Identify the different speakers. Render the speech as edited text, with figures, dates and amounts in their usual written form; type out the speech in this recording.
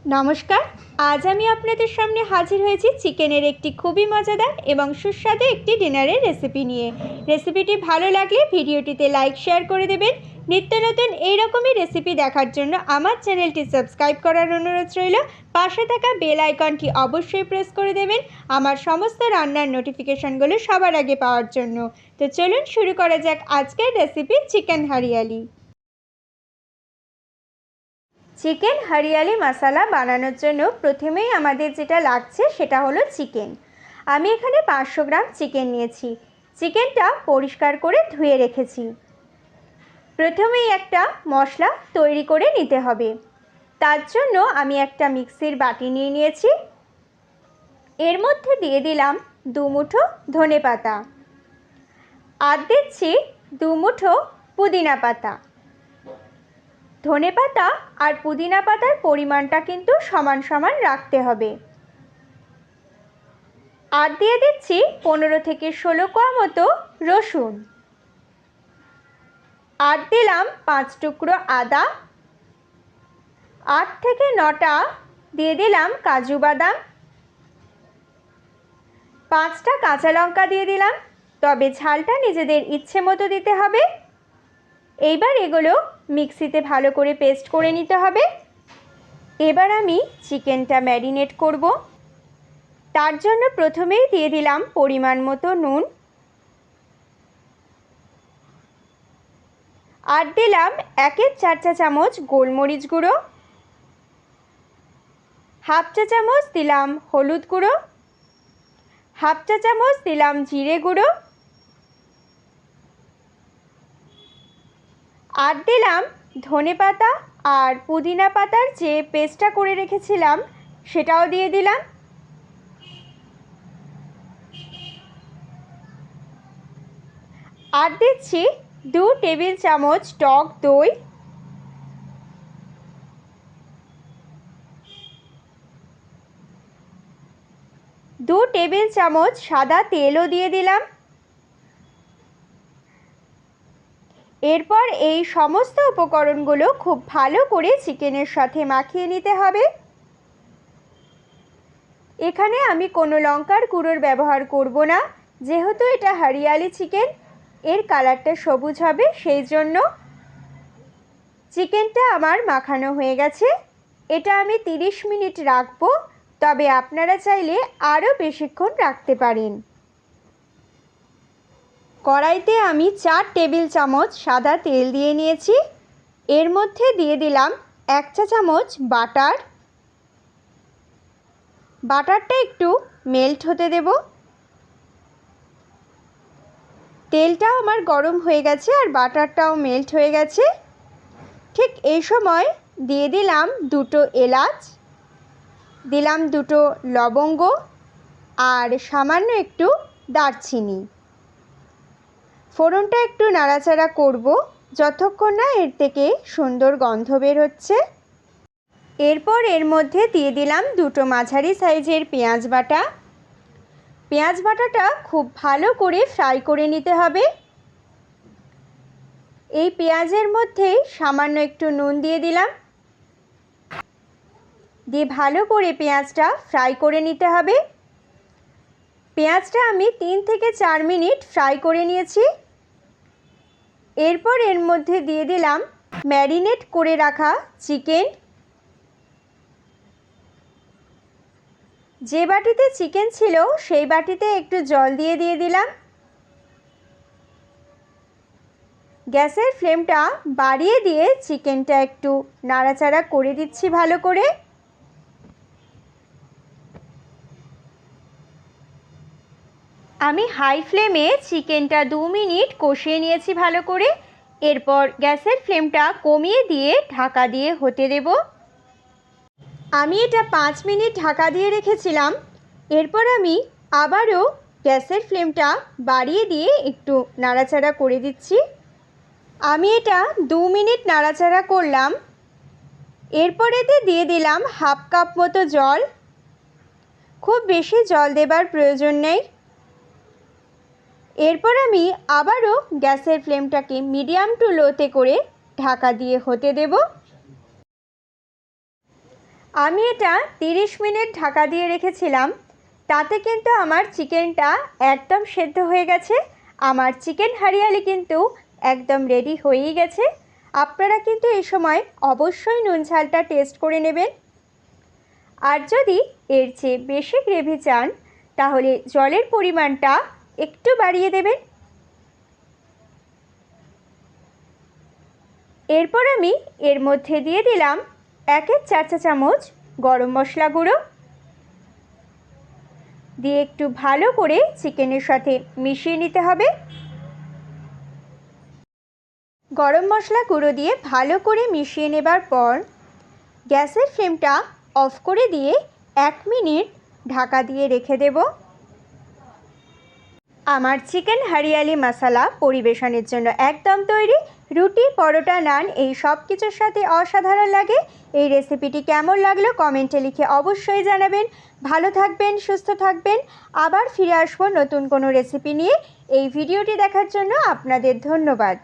Speaker 1: নমস্কার। আজ আমি আপনাদের সামনে হাজির হয়েছি চিকেনের একটি খুবই মজাদার এবং সুস্বাদু একটি ডিনারের রেসিপি নিয়ে। রেসিপিটি ভালো লাগলে ভিডিওটিতে লাইক শেয়ার করে দেবেন। নিত্য নতুন এইরকমই রেসিপি দেখার জন্য আমার চ্যানেলটি সাবস্ক্রাইব করার অনুরোধ রইল। পাশে থাকা বেল আইকনটি অবশ্যই প্রেস করে দেবেন আমার সমস্ত রান্নার নোটিফিকেশানগুলো সবার আগে পাওয়ার জন্য। তো চলুন শুরু করা যাক আজকের recipe chicken hariyali. Chicken hariyali মশলা বানানোর জন্য প্রথমেই আমাদের যেটা লাগছে সেটা হলো চিকেন। আমি এখানে 500 গ্রাম চিকেন নিয়েছি। চিকেনটা পরিষ্কার করে ধুয়ে রেখেছি। প্রথমেই একটা মশলা তৈরি করে নিতে হবে। তার জন্য আমি একটা মিক্সির বাটি নিয়ে নিয়েছি। এর মধ্যে দিয়ে দিলাম 2 মুঠো ধনেপাতা, আর দিচ্ছি 2 মুঠো পুদিনা পাতা। ধনেপাতা আর পুদিনা পাতার পরিমাণটা কিন্তু সমান সমান রাখতে হবে। আর দিয়ে দিচ্ছি 15 থেকে 16 কোয়া মতো রসুন। আর দিলাম 5 টুকরো আদা। 8 থেকে 9টা দিয়ে দিলাম কাজু বাদাম। 5টা কাঁচা লঙ্কা দিয়ে দিলাম, তবে ঝালটা নিজেদের ইচ্ছে মতো দিতে হবে। এইবার এগুলো মিক্সিতে ভালো করে পেস্ট করে নিতে হবে। এবার আমি চিকেনটা ম্যারিনেট করব। তার জন্য প্রথমেই দিয়ে দিলাম পরিমাণ মতো নুন, আর দিলাম 1/4 চা চামচ গোলমরিচ গুঁড়ো, 1/2 চা চামচ দিলাম হলুদ গুঁড়ো, 1/2 চা চামচ দিলাম জিরে গুঁড়ো, আর দিলাম ধনেপাতা আর পুদিনা পাতার যে পেস্টটা করে রেখেছিলাম সেটাও দিয়ে দিলাম। আর দিচ্ছি 2 টেবিল চামচ টক দই, 2 টেবিল চামচ সাদা তেলও দিয়ে দিলাম। এরপর এই সমস্ত উপকরণগুলো খুব ভালো করে চিকেনের সাথে মাখিয়ে নিতে হবে। এখানে আমি কোনো লঙ্কার গুঁড়োর ব্যবহার করব না, যেহেতু এটা হরিয়ালি চিকেন, এর কালারটা সবুজ হবে, সেই জন্য। চিকেনটা আমার মাখানো হয়ে গেছে। এটা আমি 30 মিনিট রাখবো, তবে আপনারা চাইলে আরও বেশিক্ষণ রাখতে পারেন। কড়াইতে আমি 4 টেবিল চামচ সাদা তেল দিয়ে নিয়েছি। এর মধ্যে দিয়ে দিলাম 1 চা চামচ বাটার। বাটারটা একটু মেল্ট হতে দেব। তেলটাও আমার গরম হয়ে গেছে আর বাটারটাও মেল্ট হয়ে গেছে। ঠিক এই সময় দিয়ে দিলাম 2টো এলাচ, দিলাম 2টো লবঙ্গ, আর সামান্য একটু দারচিনি। ফোড়নটা একটু নাড়াচাড়া করব যতক্ষণ না এর থেকে সুন্দর গন্ধ বের হচ্ছে। এরপর এর মধ্যে দিয়ে দিলাম 2টো মাঝারি সাইজের পেঁয়াজ বাটা। পেঁয়াজ বাটাটা খুব ভালো করে ফ্রাই করে নিতে হবে। এই পেঁয়াজের মধ্যেই সামান্য একটু নুন দিয়ে দিলাম, দিয়ে ভালো করে পেঁয়াজটা ফ্রাই করে নিতে হবে। পেঁয়াজটা আমি 3 থেকে 4 মিনিট ফ্রাই করে নিয়েছি। এরপর এর মধ্যে দিয়ে দিলাম ম্যারিনেট করে রাখা চিকেন। যে বাটিতে চিকেন ছিল সেই বাটিতে একটু জল দিয়ে দিলাম। গ্যাসের ফ্লেমটা বাড়িয়ে দিয়ে চিকেনটা একটু নাড়াচাড়া করে দিচ্ছি ভালো করে। আমি হাই ফ্লেমে চিকেনটা 2 মিনিট কষিয়ে নিয়েছি ভালো করে। এরপর গ্যাসের ফ্লেমটা কমিয়ে দিয়ে ঢাকা দিয়ে হতে দেব। আমি এটা 5 মিনিট ঢাকা দিয়ে রেখেছিলাম। এরপর আমি আবারও গ্যাসের ফ্লেমটা বাড়িয়ে দিয়ে একটু নাড়াচাড়া করে দিচ্ছি। আমি এটা 2 মিনিট নাড়াচাড়া করলাম। এরপর এতে দিয়ে দিলাম 1/2 কাপ মতো জল। খুব বেশি জল দেবার প্রয়োজন নেই। এরপর আমি আবারও গ্যাসের ফ্লেমটাকে মিডিয়াম টু লোতে করে ঢাকা দিয়ে হতে দেব। আমি এটা 30 মিনিট ঢাকা দিয়ে রেখেছিলাম। তাতে কিন্তু আমার চিকেনটা একদম সেদ্ধ হয়ে গেছে। আমার চিকেন হারিয়ালি কিন্তু একদম রেডি হয়েই গেছে। আপনারা কিন্তু এই সময় অবশ্যই নুন ঝালটা টেস্ট করে নেবেন। আর যদি এর চেয়ে বেশি গ্রেভি চান তাহলে জলের পরিমাণটা একটু বাড়িয়ে দেবেন। এরপর আমি এর মধ্যে দিয়ে দিলাম 1/4 চা চামচ গরম মশলা গুঁড়ো, দিয়ে একটু ভালো করে চিকেনের সাথে মিশিয়ে নিতে হবে। গরম মশলা গুঁড়ো দিয়ে ভালো করে মিশিয়ে নেবার পর গ্যাসের ফ্লেমটা অফ করে দিয়ে 1 মিনিট ঢাকা দিয়ে রেখে দেব। আমার চিকেন হারিয়ালি মশলা পরিবেশনের জন্য একদম তৈরি। রুটি, পরোটা, নান এই সব কিছুর সাথে অসাধারণ লাগে। এই রেসিপিটি কেমন লাগলো কমেন্টে লিখে অবশ্যই জানাবেন। ভালো থাকবেন, সুস্থ থাকবেন। আবার ফিরে আসবো নতুন কোনো রেসিপি নিয়ে। এই ভিডিওটি দেখার জন্য আপনাদের ধন্যবাদ।